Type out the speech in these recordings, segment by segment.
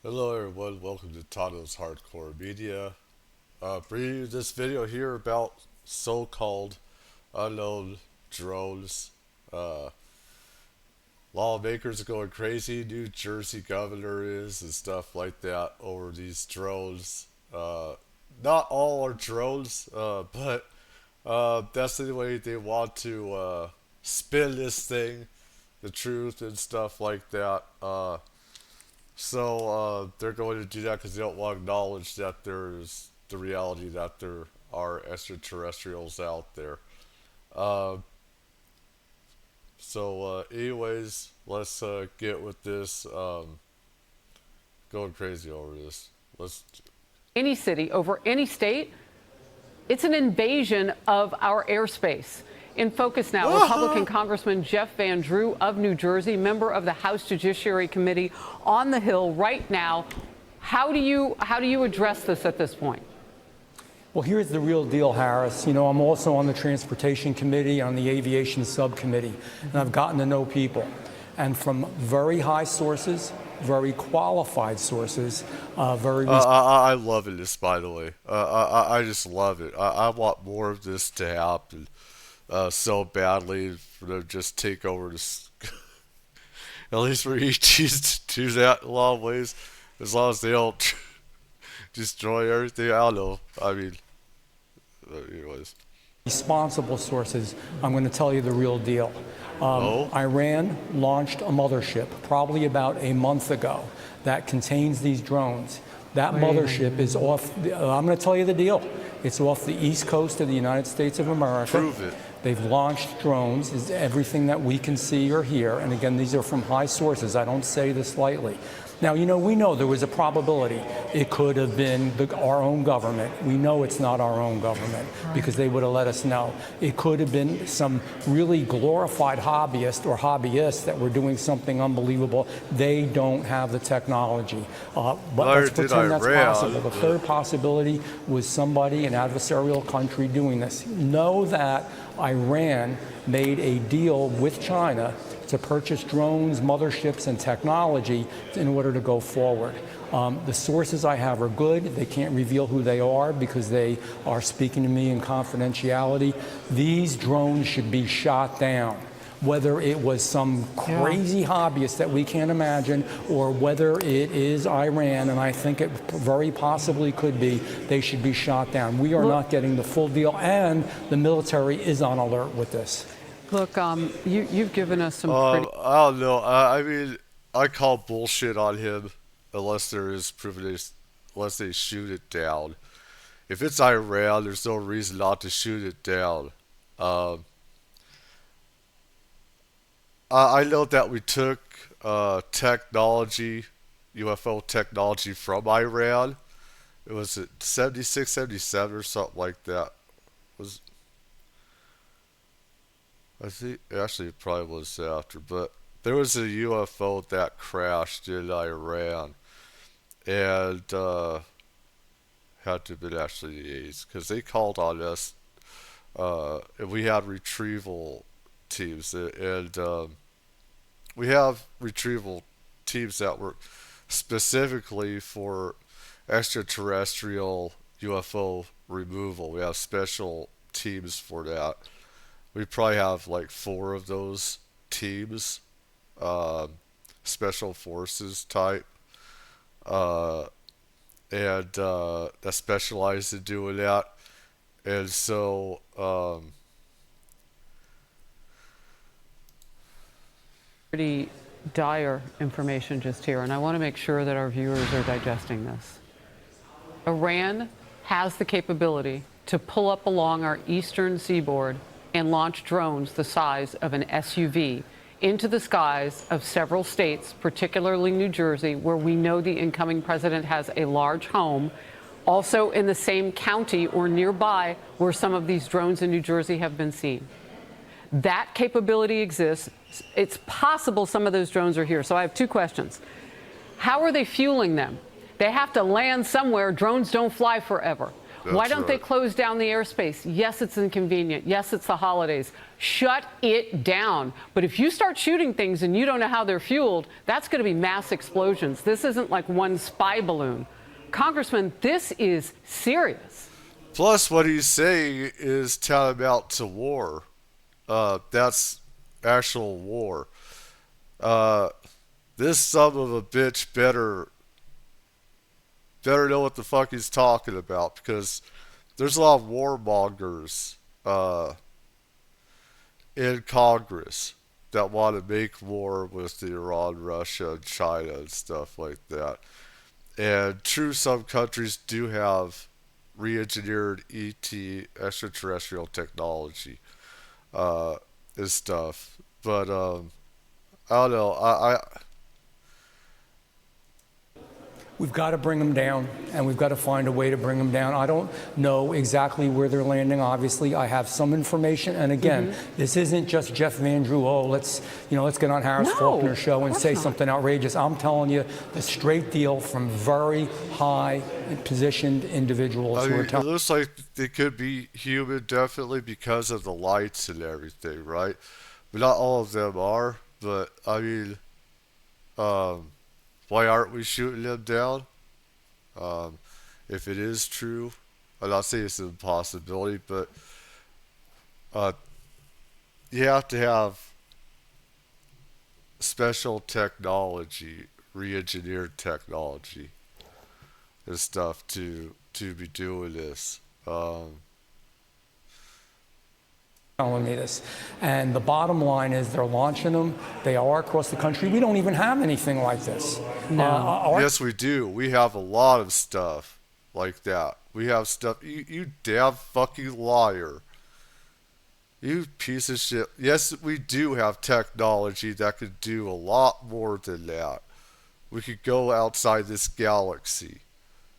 Hello everyone, welcome to Tano's Hardcore Media. Bringing you this video here about so-called unknown drones. Uh, Lawmakers are going crazy, New Jersey governor is, and stuff like that over these drones. Not all are drones, but that's the way they want to spin this thing, the truth and stuff like that. So they're going to do that because they don't want to acknowledge that there's the reality that there are extraterrestrials out there. Uh, anyways, let's get with this. Going crazy over this. Let's. Any city over any state, it's an invasion of our airspace. In focus now, Republican Congressman Jeff Van Drew of New Jersey, member of the House Judiciary Committee on the Hill right now. How do you address this at this point? Well, here's the real deal, Harris. You know, I'm also on the Transportation Committee, on the Aviation Subcommittee, and I've gotten to know people. And from very high sources, very qualified sources, I love this, by the way. I just love it. I want more of this to happen so badly for them to just take over this. At least for ETs to do that in a lot of ways, as long as they don't destroy everything. I don't know. I mean, anyways. responsible sources. I'm going to tell you the real deal. Oh? Iran launched a mothership probably about a month ago that contains these drones. That mothership is off, I'm going to tell you the deal. It's off the east coast of the United States of America. Prove it. They've launched drones, is everything that we can see or hear. And again, these are from high sources. I don't say this lightly. Now, you know, we know there was a probability it could have been our own government. We know it's not our own government because they would have let us know. It could have been some really glorified hobbyist or hobbyists that were doing something unbelievable. They don't have the technology. But let's pretend that's possible. The third possibility was somebody, an adversarial country, doing this. Know that Iran made a deal with China to purchase drones, motherships, and technology in order to go forward. The sources I have are good. They can't reveal who they are because they are speaking to me in confidentiality. These drones should be shot down. Whether it was some crazy hobbyist that we can't imagine, or whether it is Iran, and I think it very possibly could be, they should be shot down. We are not getting the full deal, and the military is on alert with this. Look, you've given us some pretty... I don't know. I mean, I call bullshit on him unless there is proven, unless they shoot it down. If it's Iran, there's no reason not to shoot it down. I know that we took technology, UFO technology from Iran. It was at 76, 77 or something like that. I think actually it probably was after, but there was a UFO that crashed in Iran, and had to have been actually the 80s because they called on us, and we had retrieval teams, and we have retrieval teams that work specifically for extraterrestrial UFO removal. We have special teams for that. We probably have like 4 of those teams, special forces type, and that specialize in doing that. And so, pretty dire information just here, and I want to make sure that our viewers are digesting this. Iran has the capability to pull up along our eastern seaboard and launch drones the size of an SUV into the skies of several states, particularly New Jersey, where we know the incoming president has a large home, also in the same county or nearby where some of these drones in New Jersey have been seen. That capability exists. It's possible some of those drones are here. So I have 2 questions. How are they fueling them? They have to land somewhere. Drones don't fly forever. Why don't they right. close down the airspace? Yes, it's inconvenient. Yes, it's the holidays. Shut it down. But if you start shooting things and you don't know how they're fueled, that's going to be mass explosions. This isn't like one spy balloon. Congressman, this is serious. Plus, what he's saying is tantamount to war. That's actual war. Uh, this son of a bitch better know what the fuck he's talking about, because there's a lot of warmongers in Congress that want to make war with Iran, Russia, and China and stuff like that. And true, some countries do have re-engineered ET extraterrestrial technology and stuff, but I don't know. We've got to bring them down, and we've got to find a way to bring them down. I don't know exactly where they're landing. Obviously, I have some information, and again, this isn't just Jeff Van Drew. Oh, let's get on Harris Faulkner's show and say something outrageous. I'm telling you the straight deal from very high positioned individuals who are telling. It looks like they could be human, definitely, because of the lights and everything, right? But not all of them are. But I mean, why aren't we shooting them down? If it is true, I'm not saying it's an impossibility, but you have to have special technology, re-engineered technology and stuff to be doing this. Telling me this, and the bottom line is they're launching them. They are across the country. We don't even have anything like this. No. Yes, we do. We have a lot of stuff like that. We have stuff. You damn fucking liar. You piece of shit. Yes, we do have technology that could do a lot more than that. We could go outside this galaxy.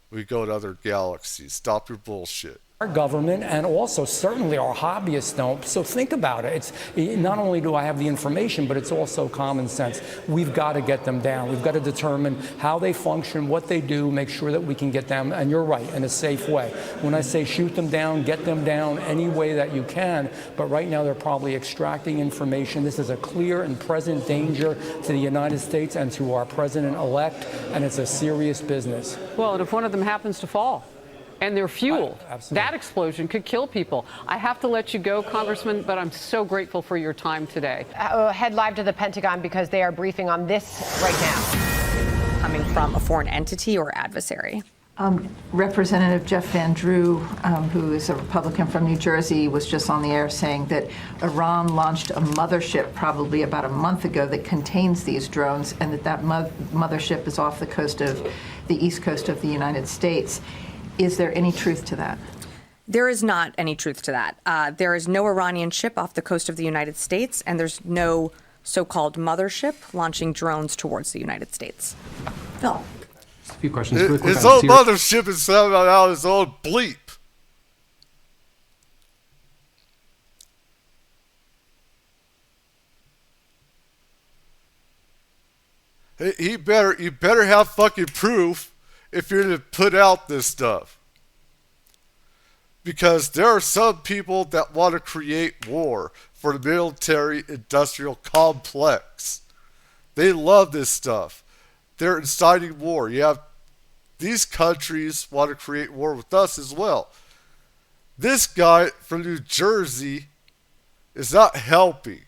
We go to other galaxies. Stop your bullshit. Our government, and also certainly our hobbyists don't. So think about it. It's not only do I have the information, but it's also common sense. We've got to get them down. We've got to determine how they function, what they do, make sure that we can get them, and you're right, in a safe way. When I say shoot them down, get them down any way that you can, but right now they're probably extracting information. This is a clear and present danger to the United States and to our president-elect, and it's a serious business. Well, and if one of them happens to fall and they're fueled, Absolutely. that explosion could kill people. I have to let you go, Congressman, but I'm so grateful for your time today. Head live to the Pentagon because they are briefing on this right now. Coming from a foreign entity or adversary? Representative Jeff Van Drew, who is a Republican from New Jersey, was just on the air saying that Iran launched a mothership probably about a month ago that contains these drones, and that mothership is off the coast of the east coast of the United States. Is there any truth to that? There is not any truth to that. There is no Iranian ship off the coast of the United States, and there's no so-called mothership launching drones towards the United States. Phil. A few questions. Really quick His on own Syria. mothership is sounding out his own bleep. Hey, you better have fucking proof if you're to put out this stuff. Because there are some people that want to create war for the military-industrial complex. They love this stuff. They're inciting war. You have these countries want to create war with us as well. This guy from New Jersey is not helping.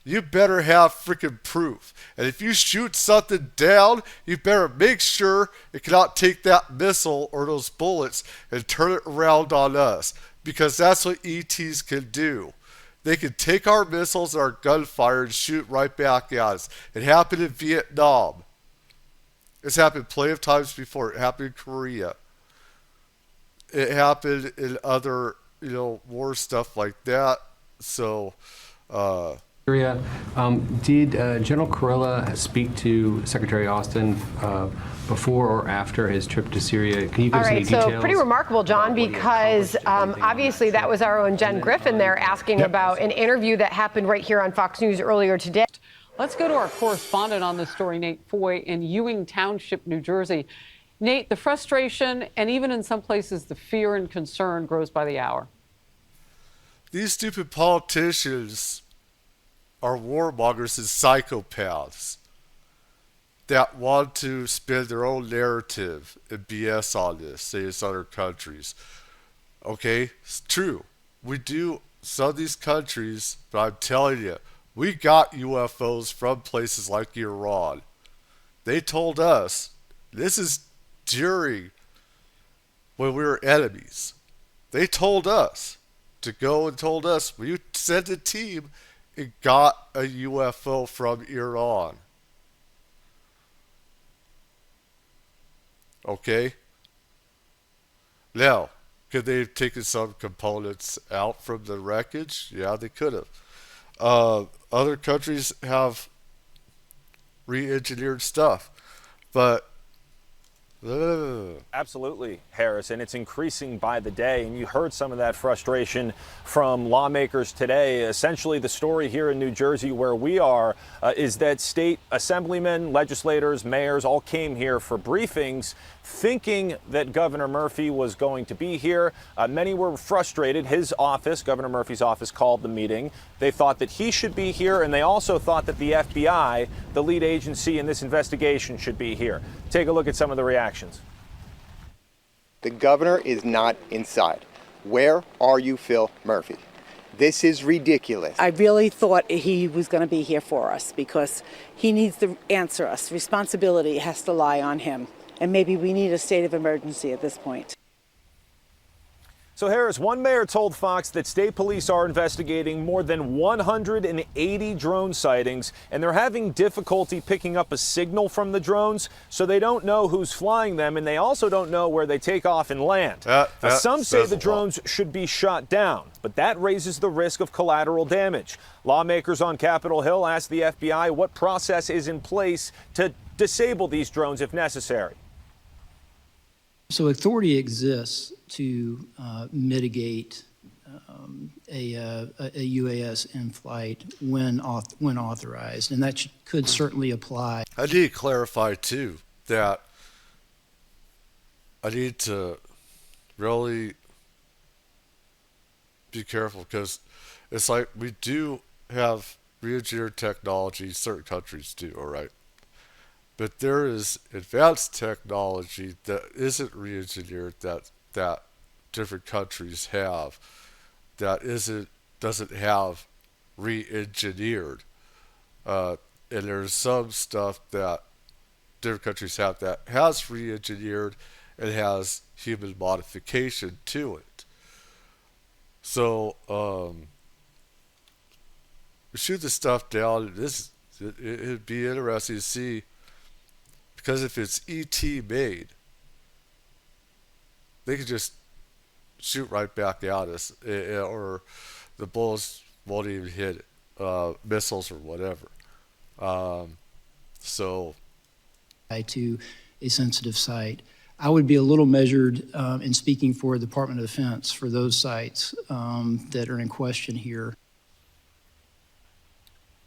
You better have freaking proof. And if you shoot something down, you better make sure it cannot take that missile or those bullets and turn it around on us. Because that's what ETs can do. They can take our missiles and our gunfire and shoot right back at us. It happened in Vietnam. It's happened plenty of times before. It happened in Korea. It happened in other, war stuff like that. So, Syria. Did General Kurilla speak to Secretary Austin before or after his trip to Syria? Can you give All us any right, details? so pretty remarkable, John, because obviously that was our own Jen Griffin there asking about an interview that happened right here on Fox News earlier today. Let's go to our correspondent on this story, Nate Foy, in Ewing Township, New Jersey. Nate, the frustration and even in some places the fear and concern grows by the hour. These stupid politicians are warmongers and psychopaths that want to spin their own narrative and BS on this, say it's other countries. Okay, it's true. We do some of these countries, but I'm telling you, we got UFOs from places like Iran. They told us, this is during when we were enemies. They told us to go and told us, we sent a team and got a UFO from Iran. Okay? Now, could they have taken some components out from the wreckage? Yeah, they could have. Other countries have re-engineered stuff, but Absolutely, Harris, and it's increasing by the day. And you heard some of that frustration from lawmakers today. Essentially, the story here in New Jersey, where we are, is that state assemblymen, legislators, mayors all came here for briefings thinking that Governor Murphy was going to be here. Many were frustrated. His office, Governor Murphy's office, called the meeting. They thought that he should be here, and they also thought that the FBI, the lead agency in this investigation, should be here. Take a look at some of the reactions. The governor is not inside. Where are you, Phil Murphy? This is ridiculous. I really thought he was going to be here for us because he needs to answer us. Responsibility has to lie on him. And maybe we need a state of emergency at this point. So, Harris, one mayor told Fox that state police are investigating more than 180 drone sightings, and they're having difficulty picking up a signal from the drones, so they don't know who's flying them, and they also don't know where they take off and land. Some say the drones should be shot down, but that raises the risk of collateral damage. Lawmakers on Capitol Hill asked the FBI what process is in place to disable these drones if necessary. So authority exists to mitigate a UAS in flight when authorized, and that could certainly apply. I need to clarify, too, that I need to really be careful because it's like we do have re-engineered technology, certain countries do, all right? But there is advanced technology that isn't re-engineered that different countries have that doesn't have re-engineered. And there's some stuff that different countries have that has re-engineered and has human modification to it. So shoot the stuff down. It'd be interesting to see. Because if it's ET made, they could just shoot right back at us, or the bullets won't even hit it, missiles or whatever. So, To a sensitive site, I would be a little measured in speaking for the Department of Defense for those sites that are in question here.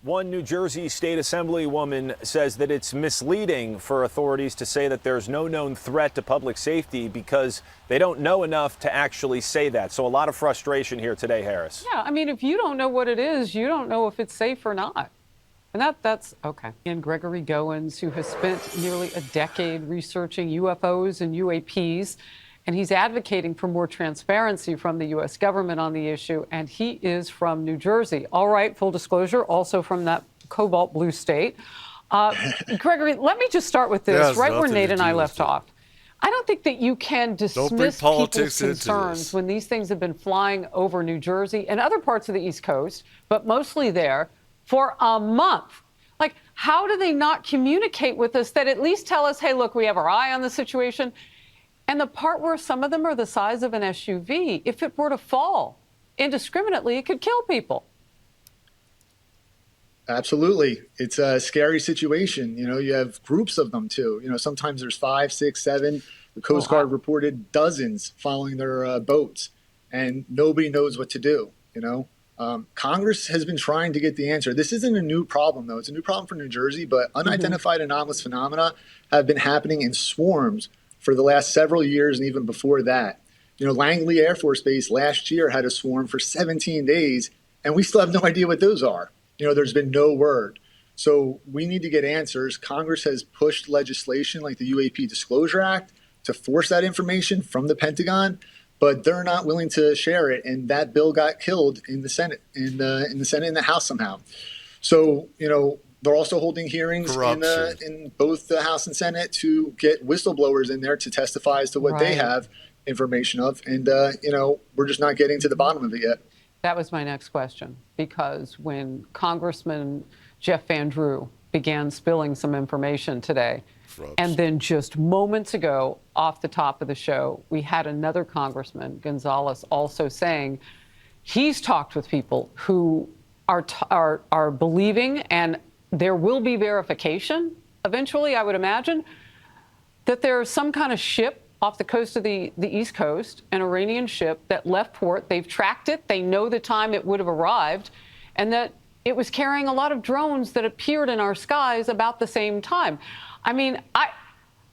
One New Jersey State Assemblywoman says that it's misleading for authorities to say that there's no known threat to public safety because they don't know enough to actually say that. So a lot of frustration here today, Harris. Yeah, I mean, if you don't know what it is, you don't know if it's safe or not. And that's okay. And Gregory Goins, who has spent nearly a decade researching UFOs and UAPs, and he's advocating for more transparency from the U.S. government on the issue, and he is from New Jersey. All right, full disclosure, also from that cobalt blue state. Gregory, let me just start with this, right where Nate and I left off. I don't think that you can dismiss people's concerns when these things have been flying over New Jersey and other parts of the East Coast, but mostly there, for a month. Like, how do they not communicate with us that at least tell us, hey, look, we have our eye on the situation? And the part where some of them are the size of an SUV, if it were to fall indiscriminately, it could kill people. Absolutely. It's a scary situation. You know, you have groups of them too. You know, sometimes there's 5, 6, 7. The Coast Guard reported dozens following their boats, and nobody knows what to do, you know. Congress has been trying to get the answer. This isn't a new problem, though. It's a new problem for New Jersey, but unidentified anomalous phenomena have been happening in swarms for the last several years and even before that. Langley Air Force Base last year had a swarm for 17 days, and we still have no idea what those are. There's been no word. So we need to get answers. Congress has pushed legislation like the UAP Disclosure Act to force that information from the Pentagon, but they're not willing to share it. And that bill got killed in the Senate, in the Senate and the House somehow. So, they're also holding heings in both the House and Senate to get whistleblowers in there to testify as to what they have information of. And, we're just not getting to the bottom of it yet. That was my next question, because when Congressman Jeff Van Drew began spilling some information today, and then just moments ago, off the top of the show, we had another Congressman, Gonzalez, also saying he's talked with people who are believing, and there will be verification eventually, I would imagine, that there's some kind of ship off the coast of the East Coast, an Iranian ship that left port. They've tracked it. They know the time it would have arrived, and that it was carrying a lot of drones that appeared in our skies about the same time. I mean,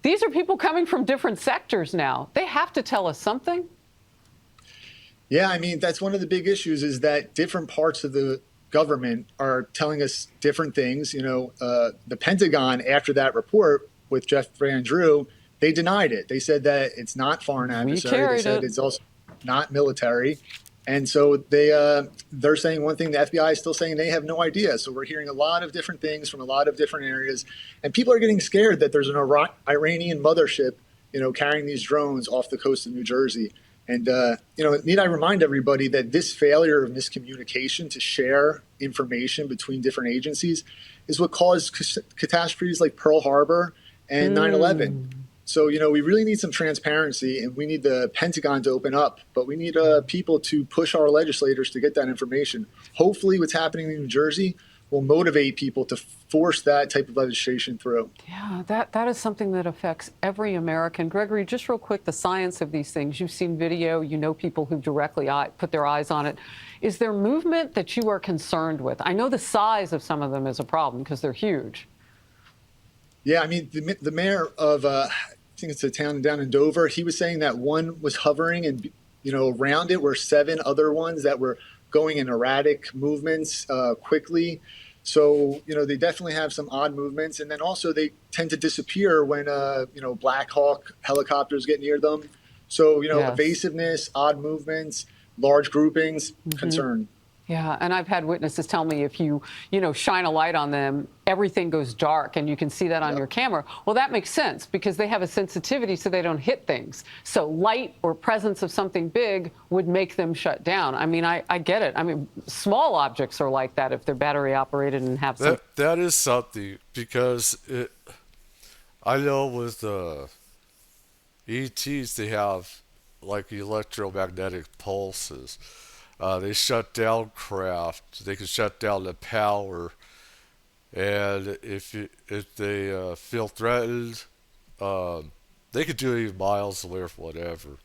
these are people coming from different sectors now. They have to tell us something. Yeah, I mean, that's one of the big issues, is that different parts of the government are telling us different things. The Pentagon, after that report with Jeff Van Drew, they denied it. They said that it's not foreign adversary. They said it's also not military. And so they're saying one thing, the FBI is still saying they have no idea. So we're hearing a lot of different things from a lot of different areas. And people are getting scared that there's an Iranian mothership, carrying these drones off the coast of New Jersey. And, need I remind everybody that this failure of miscommunication to share information between different agencies is what caused catastrophes like Pearl Harbor and 9/11. So, we really need some transparency, and we need the Pentagon to open up, but we need people to push our legislators to get that information. Hopefully what's happening in New Jersey will motivate people to force that type of legislation through. Yeah, that is something that affects every American. Gregory, just real quick, the science of these things. You've seen video, people who directly put their eyes on it. Is there movement that you are concerned with? I know the size of some of them is a problem because they're huge. Yeah, I mean, the mayor of, I think it's a town down in Dover, he was saying that one was hovering, and, around it were 7 other ones that were going in erratic movements quickly. So, they definitely have some odd movements. And then also they tend to disappear when, Black Hawk helicopters get near them. So, evasiveness, odd movements, large groupings, concern. Yeah, and I've had witnesses tell me if you shine a light on them, everything goes dark, and you can see that on your camera. Well, that makes sense because they have a sensitivity so they don't hit things. So light or presence of something big would make them shut down. I mean, I get it. I mean, small objects are like that if they're battery operated and have some. That is something, because I know with ETs, they have like electromagnetic pulses. They shut down craft. They can shut down the power, and if they feel threatened, they could do it even miles away or whatever.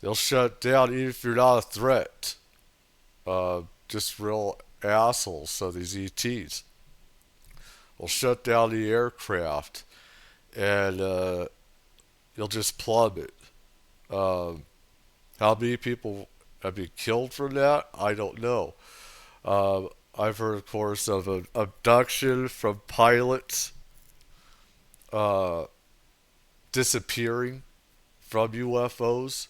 They'll shut down even if you're not a threat. Just real assholes. So these ETs will shut down the aircraft, and you'll just plummet. How many people have been killed from that? I don't know. I've heard, of course, of an abduction from pilots disappearing from UFOs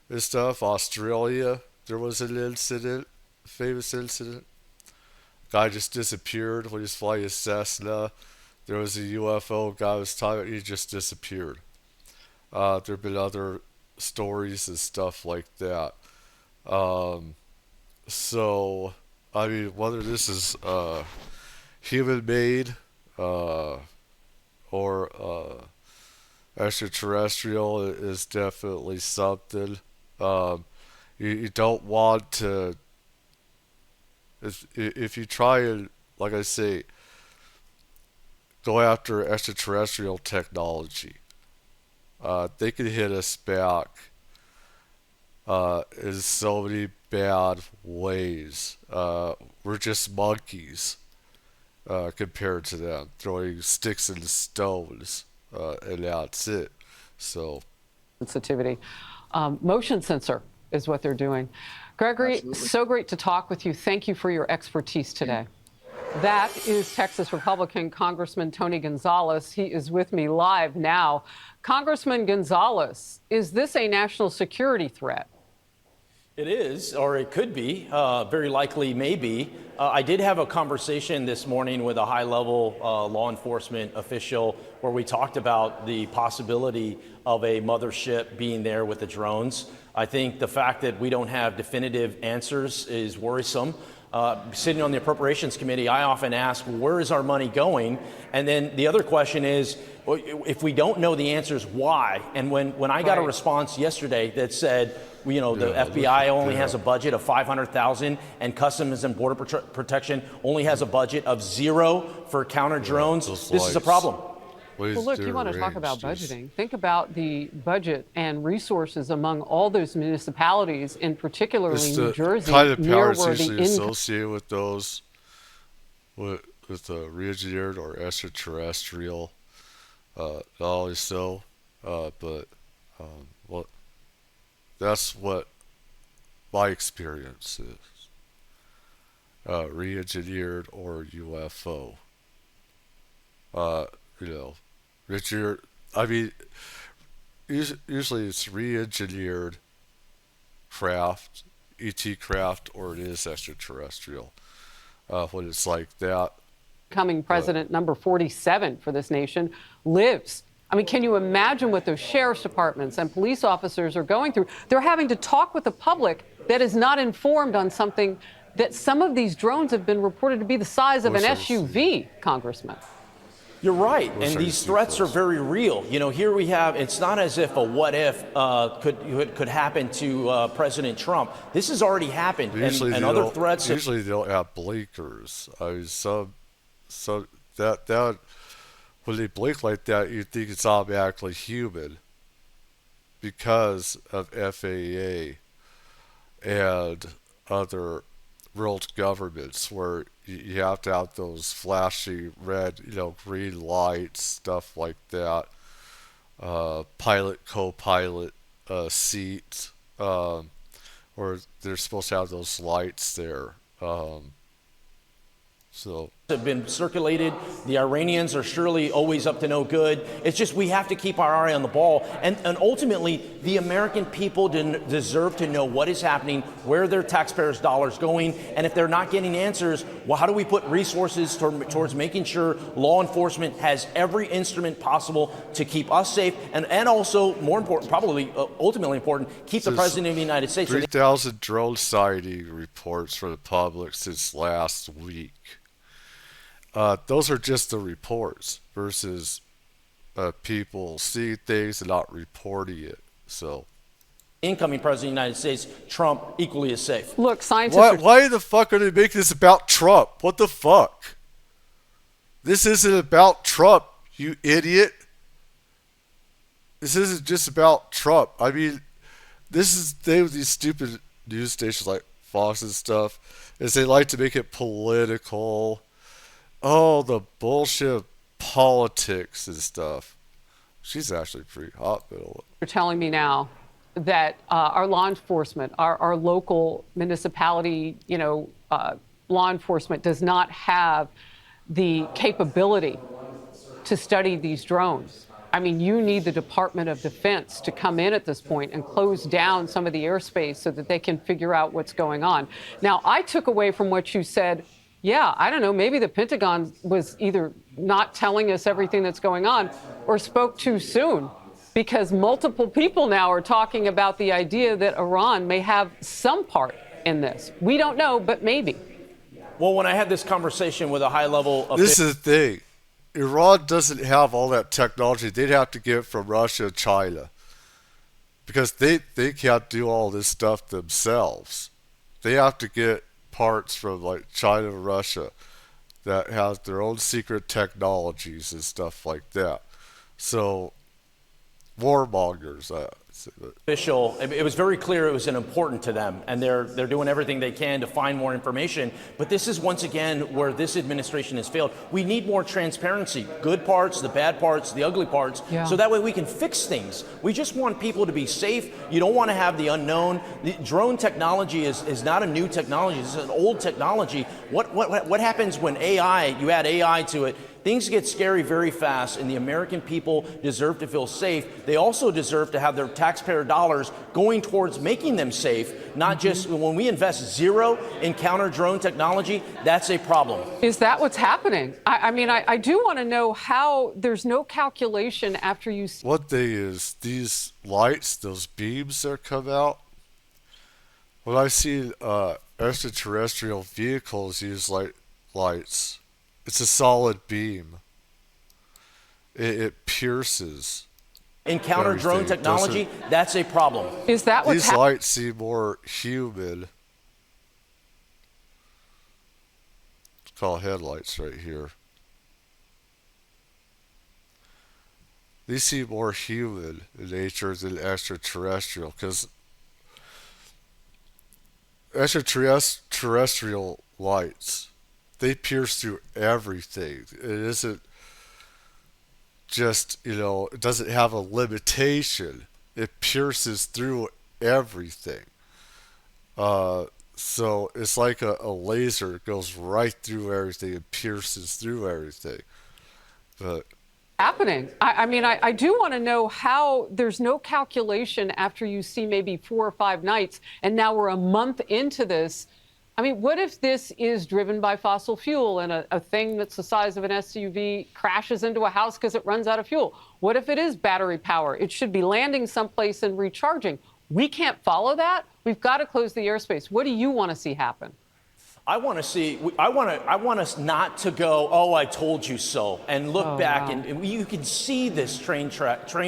and stuff. Australia, there was an incident, famous incident. Guy just disappeared when he was flying a Cessna. There was a UFO guy was talking, he just disappeared. There have been other stories and stuff like that. So, I mean, whether this is human-made or extraterrestrial is definitely something. You don't want to, if you try and, like I say, go after extraterrestrial technology, they can hit us back in so many bad ways. We're just monkeys compared to them, throwing sticks and stones, and that's it. So sensitivity. Motion sensor is what they're doing. Gregory, Absolutely. so great to talk with you. Thank you for your expertise today. That is Texas Republican Congressman Tony Gonzalez. He is with me live now. Congressman Gonzalez, is this a national security threat? It is, or it could be, very likely maybe. I did have a conversation this morning with a high-level law enforcement official where we talked about the possibility of a mothership being there with the drones. I think the fact that we don't have definitive answers is worrisome. Sitting on the Appropriations Committee, I often ask, where is our money going? And then the other question is, if we don't know the answers, why? And when I got a response yesterday that said, the FBI only has a budget of $500,000 and Customs and Border Protection only has a budget of $0 for counter drones, this is a problem. Well, look, you want to talk about budgeting. Think about the budget and resources among all those municipalities, in particularly New Jersey, kind of near powers where the usually associated with those, with the re-engineered or extraterrestrial, not always so, but well, that's what my experience is. Re-engineered or UFO. Richard, I mean, usually it's re-engineered craft, ET craft, or it is extraterrestrial. When it's like that. Coming president number 47 for this nation lives. I mean, can you imagine what those sheriff's departments and police officers are going through? They're having to talk with the public that is not informed on something that some of these drones have been reported to be the size of an SUV, Congressman. You're right, and these threats are very real. Here we have, it's not as if a what if could happen to President Trump. This has already happened, and other threats. Usually they don't have blinkers. I mean, so that when they blink like that, you think it's automatically human because of FAA and other world governments where you have to have those flashy red, green lights, stuff like that. Pilot, co-pilot seat, where they're supposed to have those lights there. Have been circulated. The Iranians are surely always up to no good. It's just we have to keep our eye on the ball. And ultimately, the American people deserve to know what is happening, where their taxpayers' dollars going, and if they're not getting answers, well, how do we put resources towards making sure law enforcement has every instrument possible to keep us safe and also, more important, probably ultimately important, keep the President of the United States. 3,000 drone sighting reports for the public since last week. Those are just the reports versus people seeing things and not reporting it. So, incoming president of the United States, Trump, equally as safe. Look, scientists. Why the fuck are they making this about Trump? What the fuck? This isn't about Trump, you idiot. This isn't just about Trump. I mean, this is these stupid news stations like Fox and stuff, is they like to make it political. Oh, the bullshit politics and stuff. She's actually pretty hot, Bill. You're telling me now that our law enforcement, our local municipality, law enforcement does not have the capability to study these drones. I mean, you need the Department of Defense to come in at this point and close down some of the airspace so that they can figure out what's going on. Now, I took away from what you said, yeah, I don't know, maybe the Pentagon was either not telling us everything that's going on or spoke too soon, because multiple people now are talking about the idea that Iran may have some part in this. We don't know, but maybe. Well, when I had this conversation with a high-level... This is the thing. Iran doesn't have all that technology. They'd have to get it from Russia and China because they can't do all this stuff themselves. They have to get parts from like China and Russia that has their own secret technologies and stuff like that. So warmongers. Official, it was very clear it was important to them, and they're doing everything they can to find more information. But this is once again where this administration has failed. We need more transparency, good parts, the bad parts, the ugly parts, so that way we can fix things. We just want people to be safe. You don't want to have the unknown. The drone technology is not a new technology. It's an old technology. What happens when you add AI to it? Things get scary very fast, and the American people deserve to feel safe. They also deserve to have their taxpayer dollars going towards making them safe, not just when we invest zero in counter drone technology, that's a problem. Is that what's happening? I mean, I do want to know how there's no calculation after you. One thing is these lights, those beams that come out, when I see extraterrestrial vehicles use lights, it's a solid beam. It pierces. In counter drone technology, that's a problem. Is that what's These lights seem more human. It's called headlights right here. These seem more human in nature than extraterrestrial, because extraterrestrial lights, they pierce through everything. It isn't just, it doesn't have a limitation. It pierces through everything. So it's like a laser. It goes right through everything and pierces through everything. But happening? I mean, I do want to know how there's no calculation after you see maybe 4 or 5 nights, and now we're a month into this. I mean, what if this is driven by fossil fuel and a thing that's the size of an SUV crashes into a house because it runs out of fuel? What if it is battery power? It should be landing someplace and recharging. We can't follow that. We've got to close the airspace. What do you want to see happen? I want us not to go, oh, I told you so, and look back, wow. and you can see this train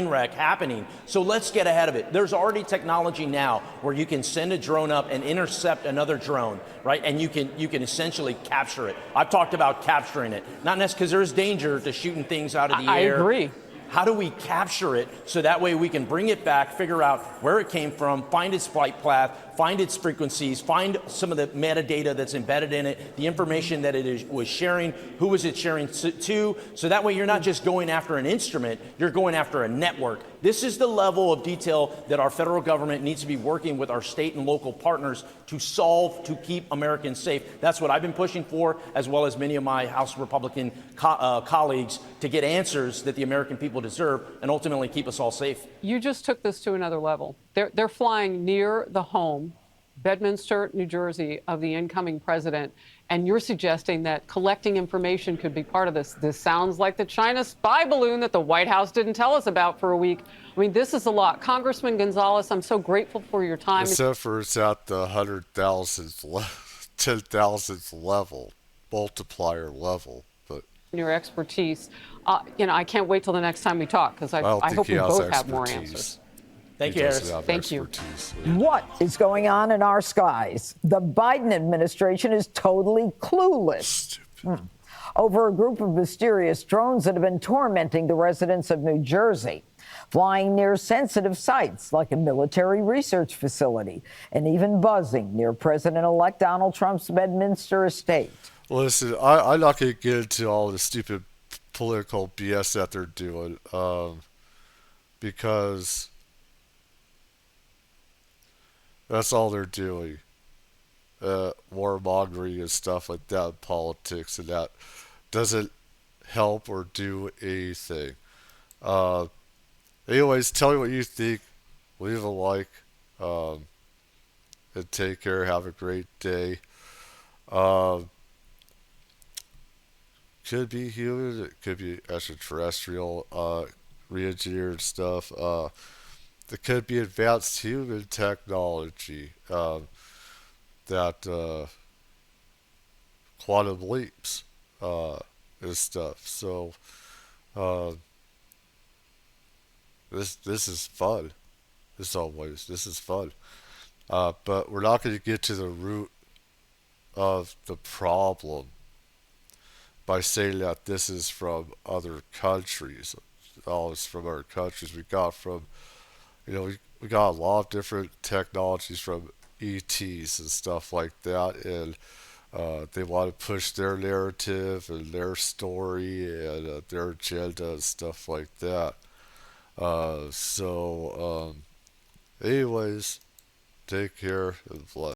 wreck happening. So let's get ahead of it. There's already technology now where you can send a drone up and intercept another drone, right? And you can essentially capture it. I've talked about capturing it, not necessarily because there's danger to shooting things out of the air. I agree. How do we capture it so that way we can bring it back, figure out where it came from, find its flight path, find its frequencies, find some of the metadata that's embedded in it, the information that was sharing, who was it sharing to, so that way you're not just going after an instrument, you're going after a network. This is the level of detail that our federal government needs to be working with our state and local partners to solve, to keep Americans safe. That's what I've been pushing for, as well as many of my House Republican colleagues, to get answers that the American people deserve and ultimately keep us all safe. You just took this to another level. They're flying near the home, Bedminster, New Jersey, of the incoming president, and you're suggesting that collecting information could be part of this. This sounds like the China spy balloon that the White House didn't tell us about for a week. I mean, this is a lot. Congressman Gonzalez, I'm so grateful for your time. Except for it's at the 100,000th, 10,000th level, multiplier level. But your expertise, I can't wait till the next time we talk, because I hope we both have more answers. Thank you, Harris. Thank you. What is going on in our skies? The Biden administration is totally clueless. Over a group of mysterious drones that have been tormenting the residents of New Jersey, flying near sensitive sites like a military research facility, and even buzzing near President-elect Donald Trump's Bedminster estate. Listen, I'm not going to get into all the stupid political BS that they're doing, because that's all they're doing. Warmongering and stuff like that in politics, and that doesn't help or do anything. Anyways, tell me what you think. Leave a like. And take care. Have a great day. Could be human. It could be extraterrestrial, re-engineered stuff. It could be advanced human technology, that quantum leaps and stuff. So this is fun. This is fun. But we're not going to get to the root of the problem by saying that this is from other countries. always from our countries. We got from, we got a lot of different technologies from ETs and stuff like that, and they want to push their narrative and their story and their agenda and stuff like that. Anyways, take care and bless.